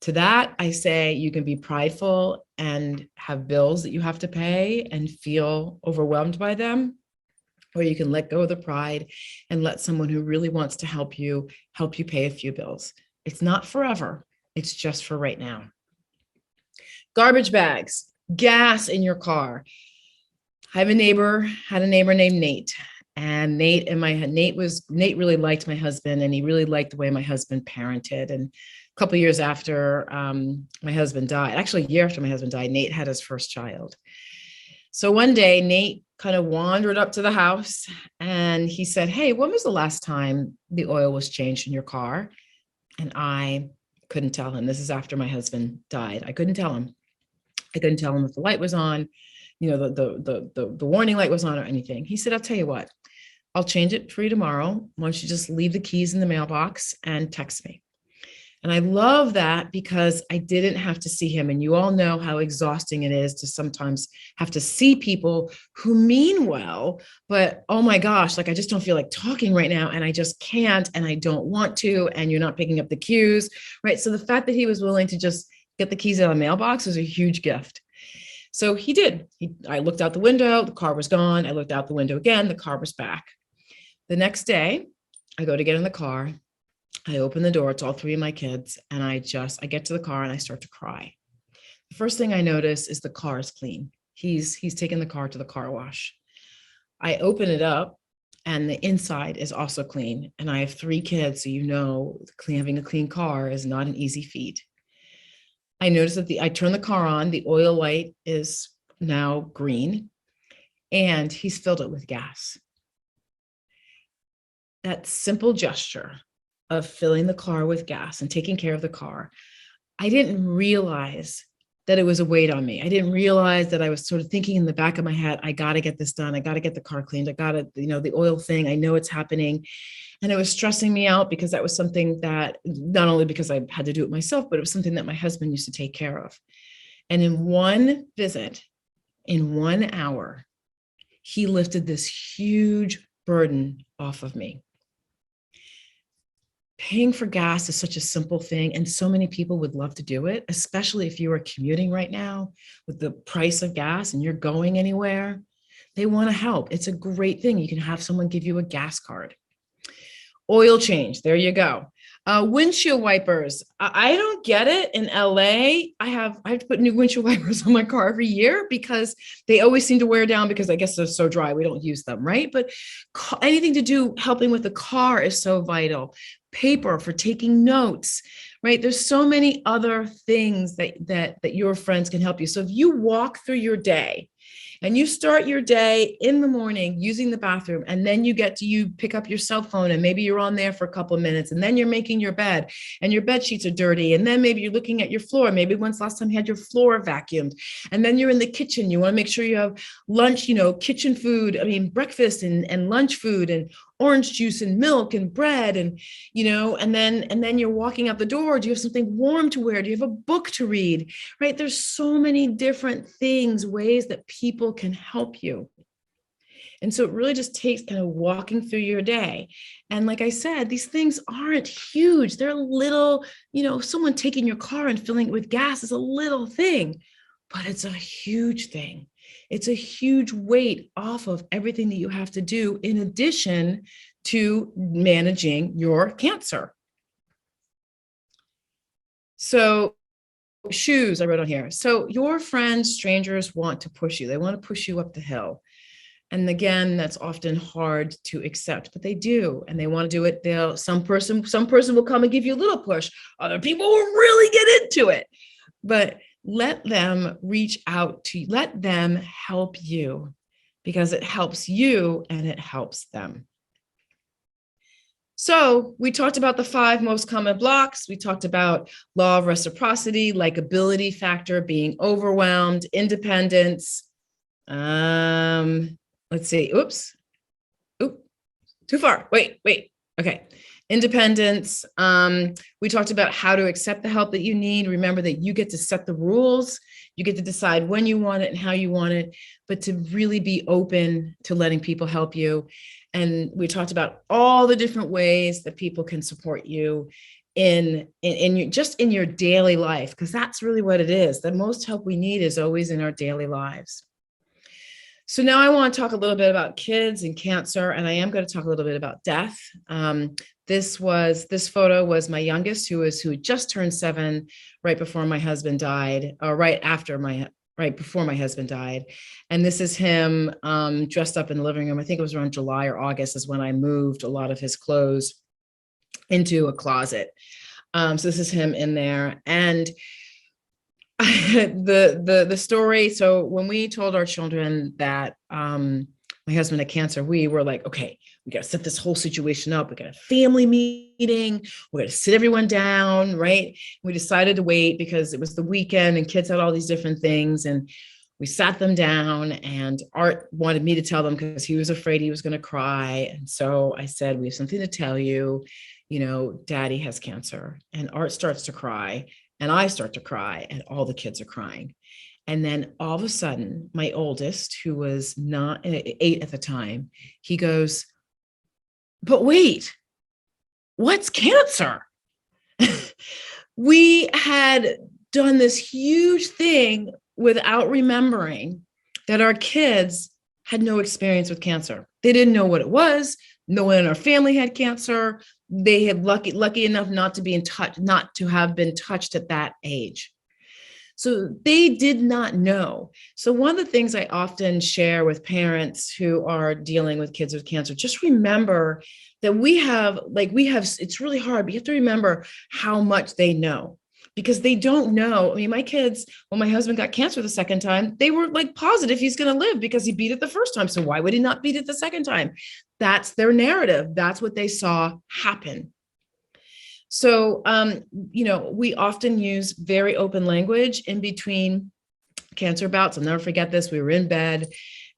to that, I say you can be prideful and have bills that you have to pay and feel overwhelmed by them, or you can let go of the pride and let someone who really wants to help you pay a few bills. It's not forever. It's just for right now. Garbage bags, gas in your car. I have had a neighbor named Nate. And Nate really liked my husband, and he really liked the way my husband parented. And a couple of years after my husband died, actually a year after my husband died, Nate had his first child. So one day, Nate kind of wandered up to the house and he said, "Hey, when was the last time the oil was changed in your car?" And I couldn't tell him. This is after my husband died. I couldn't tell him. I couldn't tell him if the light was on, the warning light was on or anything. He said, "I'll tell you what, I'll change it for you tomorrow. Why don't you just leave the keys in the mailbox and text me?" And I love that because I didn't have to see him. And you all know how exhausting it is to sometimes have to see people who mean well, but oh my gosh, like I just don't feel like talking right now. And I just can't, and I don't want to, and you're not picking up the cues, right? So the fact that he was willing to just get the keys out of the mailbox was a huge gift. So he did. I looked out the window, the car was gone. I looked out the window again, the car was back. The next day, I go to get in the car. I open the door, it's all three of my kids, and I get to the car and I start to cry. The first thing I notice is the car is clean. He's taken the car to the car wash. I open it up and the inside is also clean. And I have three kids, so having a clean car is not an easy feat. I notice that I turn the car on, the oil light is now green, and he's filled it with gas. That simple gesture of filling the car with gas and taking care of the car, I didn't realize that it was a weight on me. I didn't realize that I was sort of thinking in the back of my head, I got to get this done. I got to get the car cleaned. I got to, the oil thing, I know it's happening. And it was stressing me out because that was something that not only because I had to do it myself, but it was something that my husband used to take care of. And in one visit, in 1 hour, he lifted this huge burden off of me. Paying for gas is such a simple thing, and so many people would love to do it, especially if you are commuting right now with the price of gas and you're going anywhere. They want to help. It's a great thing. You can have someone give you a gas card. Oil change, there you go. Windshield wipers. I don't get it. In LA, I have to put new windshield wipers on my car every year because they always seem to wear down because I guess they're so dry. We don't use them, right? But anything to do helping with the car is so vital. Paper for taking notes, right? There's so many other things that your friends can help you. So if you walk through your day and you start your day in the morning using the bathroom, and then you pick up your cell phone and maybe you're on there for a couple of minutes, and then you're making your bed and your bed sheets are dirty, and then maybe you're looking at your floor, maybe when's last time you had your floor vacuumed, and then you're in the kitchen, you want to make sure you have lunch, kitchen food, breakfast and lunch food and orange juice and milk and bread, and and then you're walking out the door. Do you have something warm to wear? Do you have a book to read? Right? There's so many different things, ways that people can help you. And so it really just takes kind of walking through your day. And like I said, these things aren't huge. They're little, someone taking your car and filling it with gas is a little thing, but it's a huge thing. It's a huge weight off of everything that you have to do in addition to managing your cancer. So shoes, I wrote on here. So your friends, strangers want to push you. They want to push you up the hill. And again, that's often hard to accept, but they do, and they want to do it. Some person will come and give you a little push. Other people will really get into it, but let them reach out to you. Let them help you, because it helps you and it helps them. So we talked about the 5 most common blocks. We talked about law of reciprocity, likability factor, being overwhelmed, independence. Let's see. Oops, too far. Wait. Okay. Independence. We talked about how to accept the help that you need. Remember that you get to set the rules. You get to decide when you want it and how you want it, but to really be open to letting people help you. And we talked about all the different ways that people can support you in your daily life, because that's really what it is. The most help we need is always in our daily lives. So now I want to talk a little bit about kids and cancer, and I am going to talk a little bit about death. This photo was my youngest, who had just turned 7 right before my husband died, or right before my husband died. And this is him dressed up in the living room. I think it was around July or August is when I moved a lot of his clothes into a closet. So this is him in there. And the story. So when we told our children that my husband had cancer, we were like, okay, we got to set this whole situation up. We got a family meeting. We're going to sit everyone down, right? We decided to wait because it was the weekend and kids had all these different things. And we sat them down, and Art wanted me to tell them because he was afraid he was going to cry. And so I said, we have something to tell you. Daddy has cancer. And Art starts to cry. And I start to cry, and all the kids are crying. And then all of a sudden, my oldest, who was not 8 at the time, he goes, but wait, what's cancer? We had done this huge thing without remembering that our kids had no experience with cancer. They didn't know what it was. No one in our family had cancer. They had lucky enough not to have been touched at that age. So they did not know. So one of the things I often share with parents who are dealing with kids with cancer, just remember that it's really hard, but you have to remember how much they know, because they don't know. My kids, when my husband got cancer the second time, they were like positive he's going to live because he beat it the first time. So why would he not beat it the second time? That's their narrative. That's what they saw happen. So, we often use very open language in between cancer bouts. I'll never forget this. We were in bed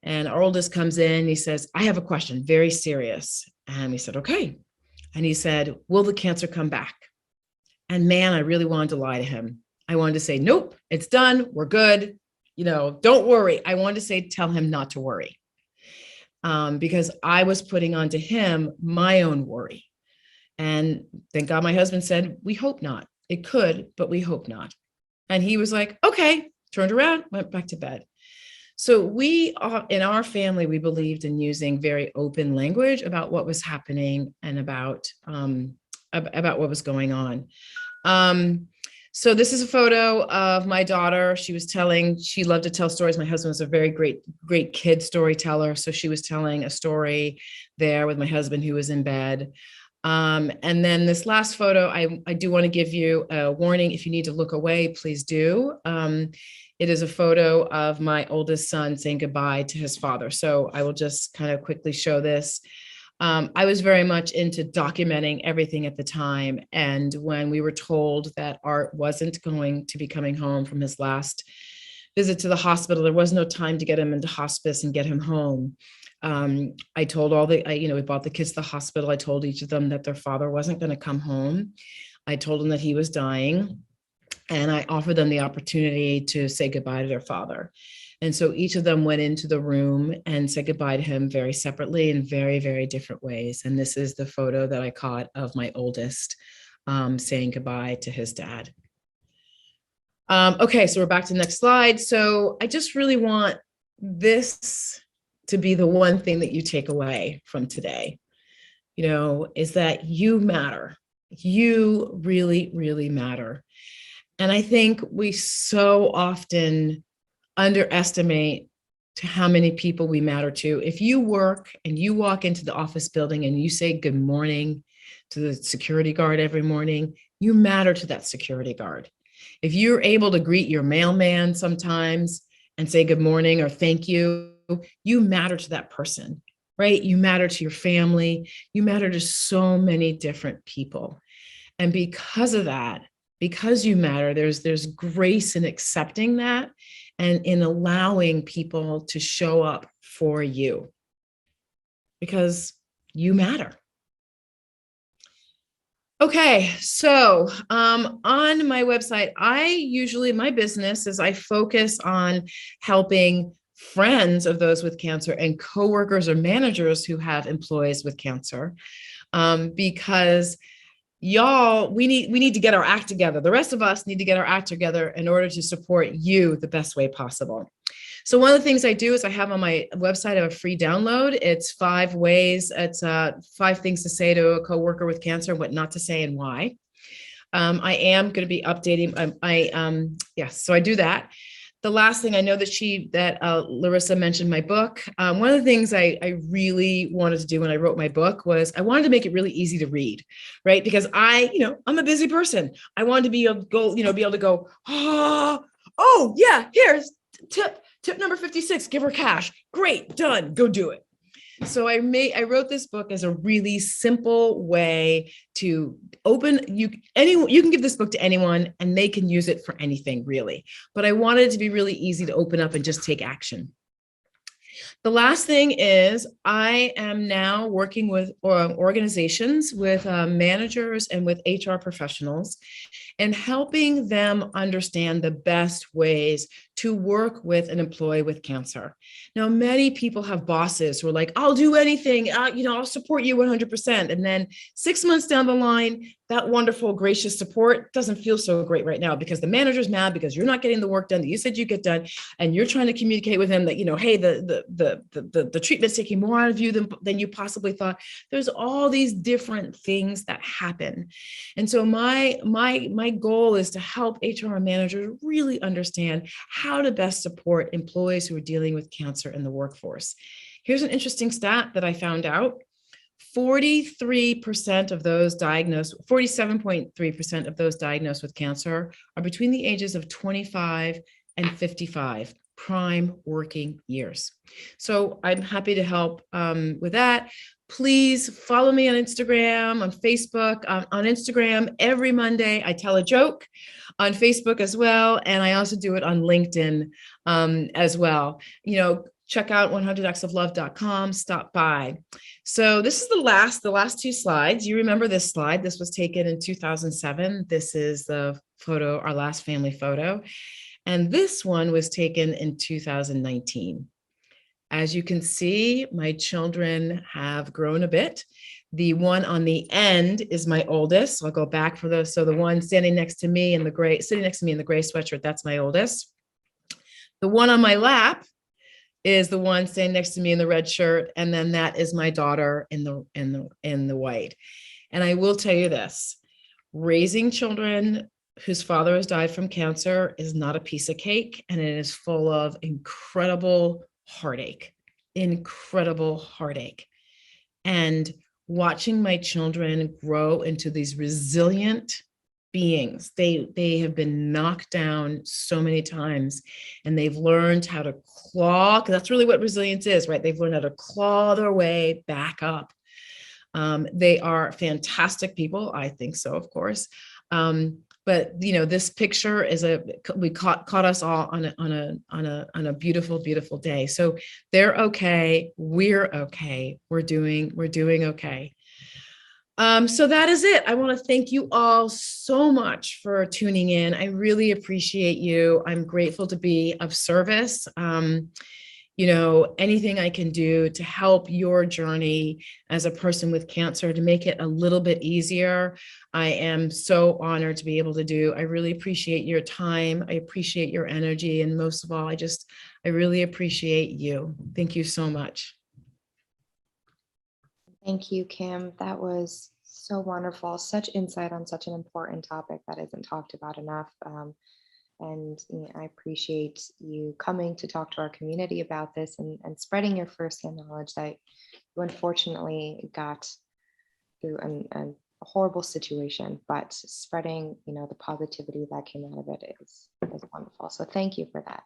and our oldest comes in. He says, I have a question, very serious. And we said, okay. And he said, will the cancer come back? And man, I really wanted to lie to him. I wanted to say, nope, it's done. We're good. Don't worry. I wanted to tell him not to worry. Because I was putting onto him my own worry. And thank God my husband said, we hope not. It could, but we hope not. And he was like, okay, turned around, went back to bed. So we, in our family, we believed in using very open language about what was happening and about about what was going on. So this is a photo of my daughter. She loved to tell stories. My husband was a very great kid storyteller. So she was telling a story there with my husband who was in bed. And then this last photo, I do want to give you a warning. If you need to look away, please do. It is a photo of my oldest son saying goodbye to his father. So I will just kind of quickly show this. I was very much into documenting everything at the time. And when we were told that Art wasn't going to be coming home from his last visit to the hospital, there was no time to get him into hospice and get him home. I told we brought the kids to the hospital. I told each of them that their father wasn't going to come home. I told them that he was dying. And I offered them the opportunity to say goodbye to their father. And so each of them went into the room and said goodbye to him very separately in very, very different ways. And this is the photo that I caught of my oldest saying goodbye to his dad. Okay, so we're back to the next slide. So I just really want this to be the one thing that you take away from today, is that you matter. You really, really matter. And I think we so often underestimate to how many people we matter to. If you work and you walk into the office building and you say good morning to the security guard every morning, you matter to that security guard. If you're able to greet your mailman sometimes and say good morning or thank you, you matter to that person, right? You matter to your family. You matter to so many different people. And because of that, because you matter, there's grace in accepting that and in allowing people to show up for you because you matter. Okay, so on my website, my business is I focus on helping friends of those with cancer and coworkers or managers who have employees with cancer, because we need to get our act together. The rest of us need to get our act together in order to support you the best way possible. So one of the things I do is I have on my website, I have a free download. It's 5 ways. It's 5 things to say to a coworker with cancer, what not to say and why. I am going to be updating. So I do that. The last thing I know that Larissa mentioned my book. One of the things I really wanted to do when I wrote my book was I wanted to make it really easy to read, right? Because I'm a busy person. I wanted to be able to go, oh yeah, here's tip number 56, give her cash. Great, done, go do it. So I wrote this book as a really simple way to you can give this book to anyone and they can use it for anything really. But I wanted it to be really easy to open up and just take action. The last thing is I am now working with organizations, with managers and with HR professionals and helping them understand the best ways to work with an employee with cancer. Now, many people have bosses who are like, I'll do anything, I'll support you 100%. And then 6 months down the line, that wonderful, gracious support doesn't feel so great right now because the manager's mad because you're not getting the work done that you said you get done. And you're trying to communicate with him that, hey, the treatment's taking more out of you than you possibly thought. There's all these different things that happen. And so my goal is to help HR managers really understand how to best support employees who are dealing with cancer in the workforce. Here's an interesting stat that I found out. 43% of those diagnosed, 47.3% of those diagnosed with cancer are between the ages of 25 and 55, prime working years. So I'm happy to help with that. Please follow me on Instagram, on Facebook. On Instagram, every Monday, I tell a joke. On Facebook as well. And I also do it on LinkedIn as well. Check out 100actsoflove.com, stop by. So this is the last 2 slides. You remember this slide. This was taken in 2007. This is the photo, our last family photo. And this one was taken in 2019. As you can see, my children have grown a bit. The one on the end is my oldest. So I'll go back for those. So the one sitting next to me in the gray sweatshirt, that's my oldest. The one on my lap is the one standing next to me in the red shirt. And then that is my daughter in the white. And I will tell you this, raising children whose father has died from cancer is not a piece of cake, and it is full of incredible heartache. And watching my children grow into these resilient beings, they have been knocked down so many times, and they've learned how to claw, because that's really what resilience is, right? They've learned how to claw their way back up. They are fantastic people. I think so, of course. But this picture is we caught us all on a beautiful day. So they're okay. We're okay. We're doing okay. So that is it. I want to thank you all so much for tuning in. I really appreciate you. I'm grateful to be of service. Anything I can do to help your journey as a person with cancer, to make it a little bit easier, I am so honored to be able to do. I really appreciate your time. I appreciate your energy. And most of all, I really appreciate you. Thank you so much. Thank you, Kim. That was so wonderful. Such insight on such an important topic that isn't talked about enough. And I appreciate you coming to talk to our community about this and spreading your firsthand knowledge that you unfortunately got through a horrible situation, but spreading the positivity that came out of it is wonderful. So thank you for that.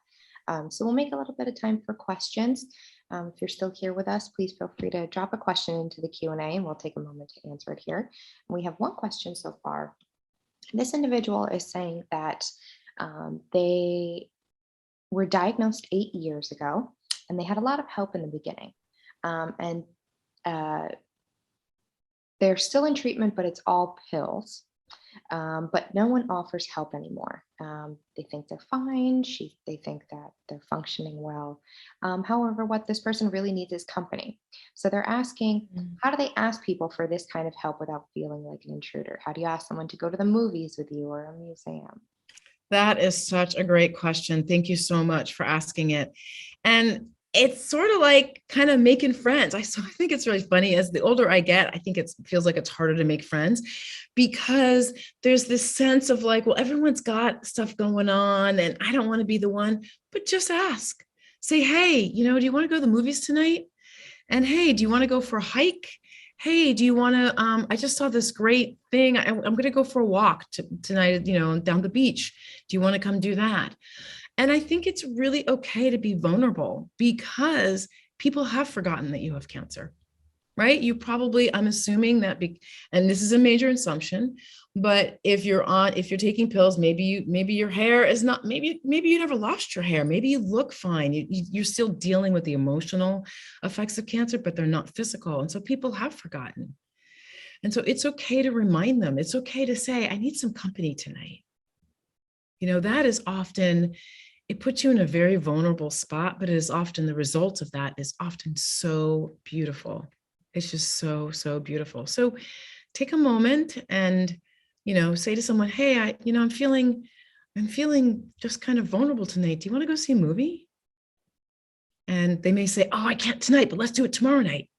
So we'll make a little bit of time for questions. If you're still here with us, please feel free to drop a question into the Q&A and we'll take a moment to answer it here. And we have one question so far. This individual is saying that they were diagnosed 8 years ago and they had a lot of help in the beginning. And they're still in treatment, but it's all pills. But no one offers help anymore. They think they're fine. They think that they're functioning well. However, what this person really needs is company. So they're asking, how do they ask people for this kind of help without feeling like an intruder? How do you ask someone to go to the movies with you or a museum? That is such a great question. Thank you so much for asking it. And it's sort of like kind of making friends. I think it's really funny. As the older I get, I think it feels like it's harder to make friends because there's this sense of like, well, everyone's got stuff going on and I don't want to be the one, but just ask. Say, hey, do you want to go to the movies tonight? And hey, do you want to go for a hike? Hey, do you want to, I just saw this great thing. I'm going to go for a walk tonight, down the beach. Do you want to come do that? And I think it's really okay to be vulnerable because people have forgotten that you have cancer, right? You probably, I'm assuming that, and this is a major assumption, but if you're taking pills, maybe your hair is not, maybe you never lost your hair. Maybe you look fine. You're still dealing with the emotional effects of cancer, but they're not physical. And so people have forgotten. And so it's okay to remind them. It's okay to say, I need some company tonight. That is often, it puts you in a very vulnerable spot, but it is often the result of that is often so beautiful. It's just so, so beautiful. So take a moment and, say to someone, hey, I'm feeling just kind of vulnerable tonight. Do you want to go see a movie? And they may say, oh, I can't tonight, but let's do it tomorrow night.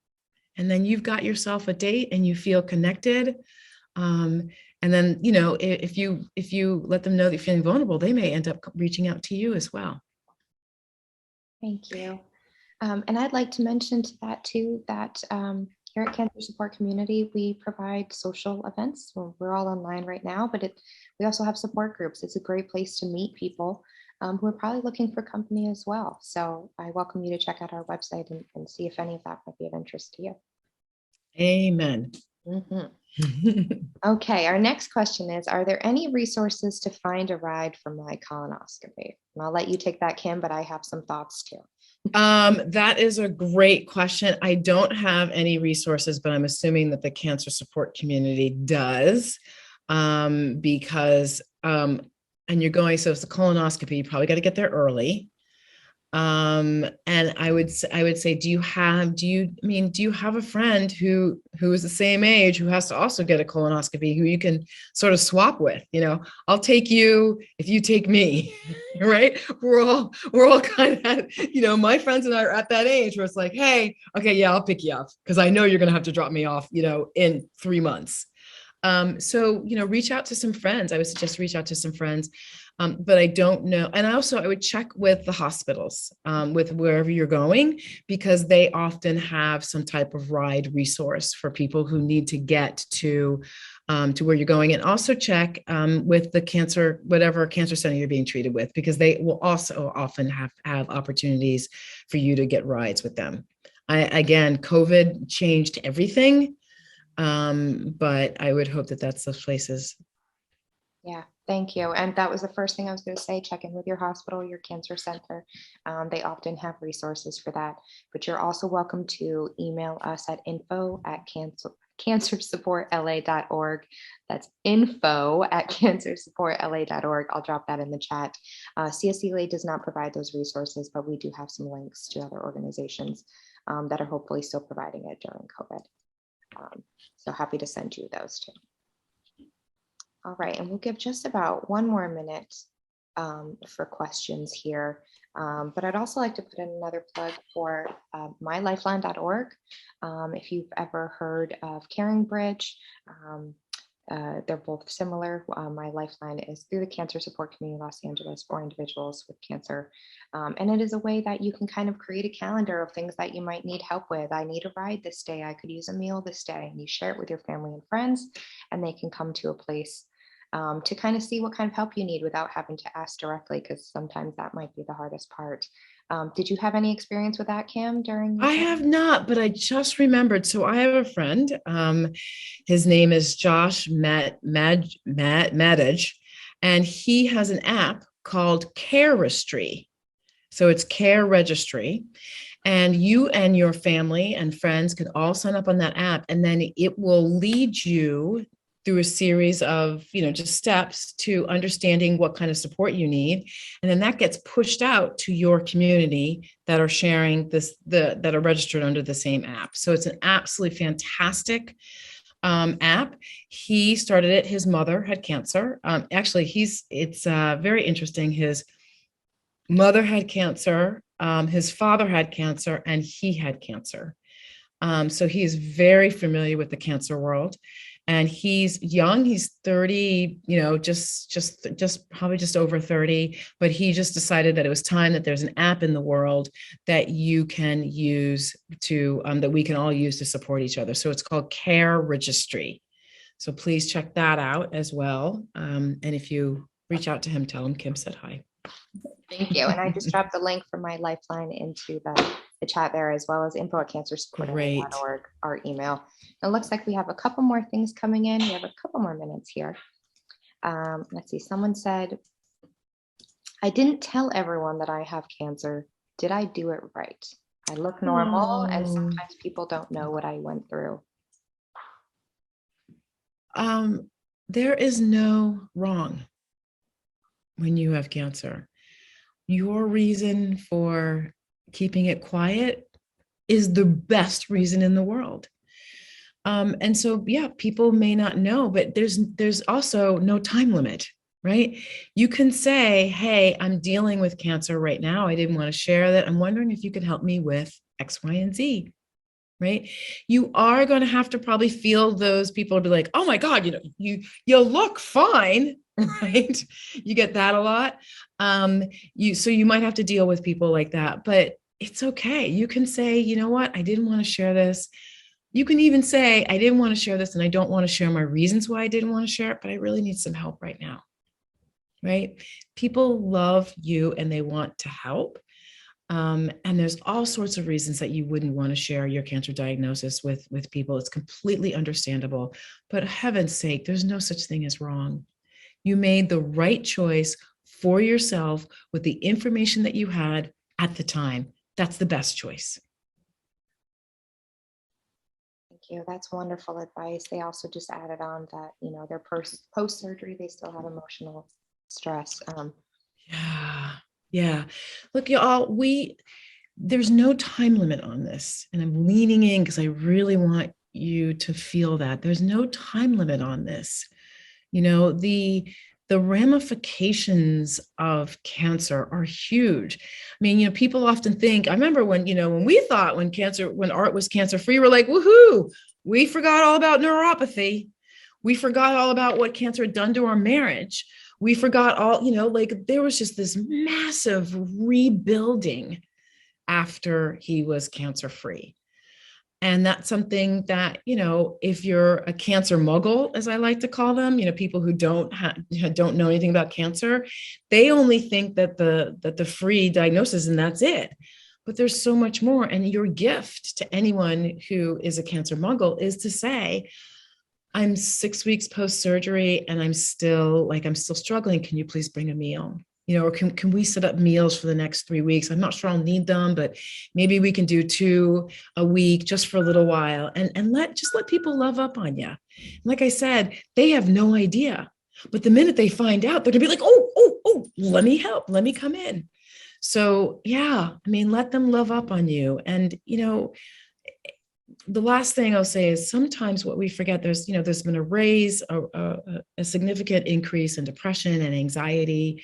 And then you've got yourself a date and you feel connected. And then, if you let them know that you're feeling vulnerable, they may end up reaching out to you as well. Thank you. And I'd like to mention to that too, that here at Cancer Support Community, we provide social events. We're all online right now, but we also have support groups. It's a great place to meet people who are probably looking for company as well. So I welcome you to check out our website and see if any of that might be of interest to you. Amen. Okay, our next question is, are there any resources to find a ride for my colonoscopy? And I'll let you take that, Kim, but I have some thoughts too. That is a great question. I don't have any resources, but I'm assuming that the cancer support community does, because, and you're going, so it's a colonoscopy, you probably got to get there early. And I would say, do you have a friend who is the same age, who has to also get a colonoscopy, who you can sort of swap with? I'll take you if you take me, right? We're all kind of, my friends and I are at that age where it's like, hey, okay, yeah, I'll pick you up because I know you're going to have to drop me off, in 3 months. So, reach out to some friends. I would suggest reach out to some friends. But I don't know. And I would check with the hospitals, with wherever you're going, because they often have some type of ride resource for people who need to get to where you're going. And also check with the whatever cancer center you're being treated with, because they will also often have opportunities for you to get rides with them. Again, COVID changed everything. But I would hope that that's those places. Yeah, thank you. And that was the first thing I was going to say. Check in with your hospital, your cancer center. They often have resources for that. But you're also welcome to email us at info@cancersupportla.org. That's info@cancersupportla.org. I'll drop that in the chat. CSCLA does not provide those resources, but we do have some links to other organizations that are hopefully still providing it during COVID. So happy to send you those too. All right, and we'll give just about one more minute for questions here. But I'd also like to put in another plug for mylifeline.org. If you've ever heard of Caring Bridge, they're both similar. My Lifeline is through the Cancer Support Community Los Angeles for individuals with cancer. And it is a way that you can kind of create a calendar of things that you might need help with. I need a ride this day. I could use a meal this day. And you share it with your family and friends, and they can come to a place to kind of see what kind of help you need without having to ask directly, because sometimes that might be the hardest part. Did you have any experience with that, Cam, during your I time? have not, but I just remembered. So I have a friend. His name is Josh Madage, and he has an app called Care Registry. So it's Care Registry. And you and your family and friends can all sign up on that app, and then it will lead you through a series of, just steps to understanding what kind of support you need. And then that gets pushed out to your community that are sharing this, that are registered under the same app. So it's an absolutely fantastic app. He started it. His mother had cancer. Actually, it's very interesting. His mother had cancer. His father had cancer, and he had cancer. So he's very familiar with the cancer world. And he's young, he's 30, just probably just over 30, but he just decided that it was time that there's an app in the world that you can use to, that we can all use to support each other. So it's called Care Registry. So please check that out as well. And if you reach out to him, tell him Kim said hi. Thank you. And I just dropped the link for my Lifeline into the chat there, as well as info@cancersupportla.org, our email. It looks like we have a couple more things coming in. We have a couple more minutes here. Let's see. Someone said, I didn't tell everyone that I have cancer. Did I do it right? I look normal, and sometimes people don't know what I went through. There is no wrong when you have cancer. Your reason for keeping it quiet is the best reason in the world. And so, yeah, people may not know, but there's also no time limit, right? You can say, hey, I'm dealing with cancer right now. I didn't want to share that. I'm wondering if you could help me with X, Y, and Z, right? You are going to have to probably feel those people be like, oh my God, you look fine, right? You get that a lot. So you might have to deal with people like that, but it's okay. You can say, you know what? I didn't want to share this. You can even say, I didn't want to share this, and I don't want to share my reasons why I didn't want to share it, but I really need some help right now, right? People love you and they want to help. And there's all sorts of reasons that you wouldn't want to share your cancer diagnosis with people. It's completely understandable, but heaven's sake, there's no such thing as wrong. You made the right choice for yourself with the information that you had at the time. That's the best choice. Thank you. That's wonderful advice. They also just added on that, their post-surgery, they still have emotional stress. Yeah. Look, y'all, there's no time limit on this. And I'm leaning in because I really want you to feel that there's no time limit on this. The ramifications of cancer are huge. I mean, people often think, I remember when we thought when art was cancer free, we're like, woohoo, we forgot all about neuropathy. We forgot all about what cancer had done to our marriage. We forgot all, like there was just this massive rebuilding after he was cancer free. And that's something that, if you're a cancer muggle, as I like to call them, people who don't know anything about cancer, they only think that the free diagnosis and that's it. But there's so much more. And your gift to anyone who is a cancer muggle is to say, I'm 6 weeks post-surgery and I'm still struggling. Can you please bring a meal? Or can we set up meals for the next 3 weeks? I'm not sure I'll need them, but maybe we can do 2 a week just for a little while and let people love up on you. Like I said, they have no idea, but the minute they find out, they're gonna be like, oh, let me help. Let me come in. So yeah, let them love up on you. And, the last thing I'll say is sometimes what we forget, there's been a significant increase in depression and anxiety.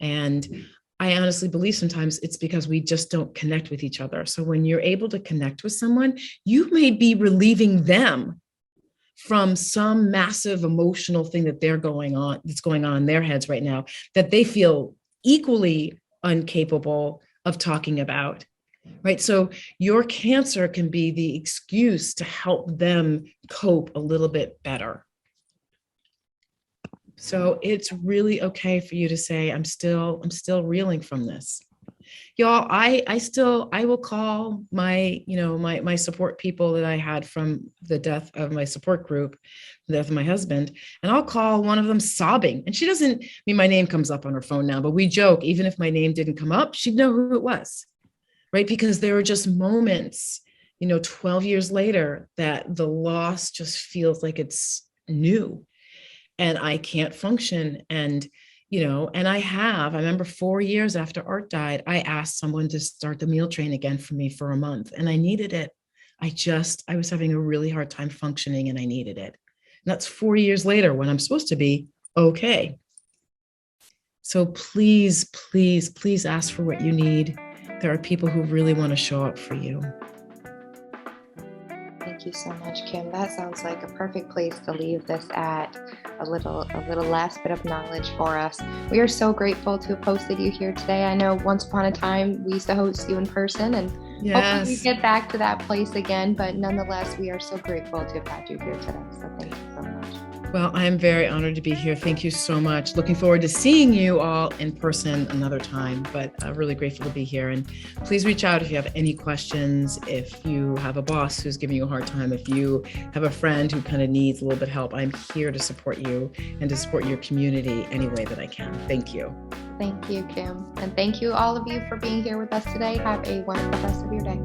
And I honestly believe sometimes it's because we just don't connect with each other. So when you're able to connect with someone, you may be relieving them from some massive emotional thing that's going on in their heads right now, that they feel equally incapable of talking about. Right. So your cancer can be the excuse to help them cope a little bit better. So it's really okay for you to say, I'm still reeling from this. Y'all, I will call my support people that I had from the death of my support group, the death of my husband, and I'll call one of them sobbing. And she doesn't, my name comes up on her phone now, but we joke, even if my name didn't come up, she'd know who it was. Right? Because there are just moments, 12 years later that the loss just feels like it's new and I can't function. And, I remember 4 years after Art died, I asked someone to start the meal train again for me for a month and I needed it. I was having a really hard time functioning and I needed it. And that's 4 years later when I'm supposed to be okay. So please, please, please ask for what you need. There are people who really want to show up for you. Thank you so much, Kim. That sounds like a perfect place to leave this at. A little last bit of knowledge for us. We are so grateful to have hosted you here today. I know once upon a time we used to host you in person, and hopefully we get back to that place again. But nonetheless, we are so grateful to have had you here today. So thank you so much. Well, I am very honored to be here. Thank you so much. Looking forward to seeing you all in person another time, but really grateful to be here. And please reach out if you have any questions, if you have a boss who's giving you a hard time, if you have a friend who kind of needs a little bit of help. I'm here to support you and to support your community any way that I can. Thank you. Thank you, Kim. And thank you all of you for being here with us today. Have a wonderful rest of your day.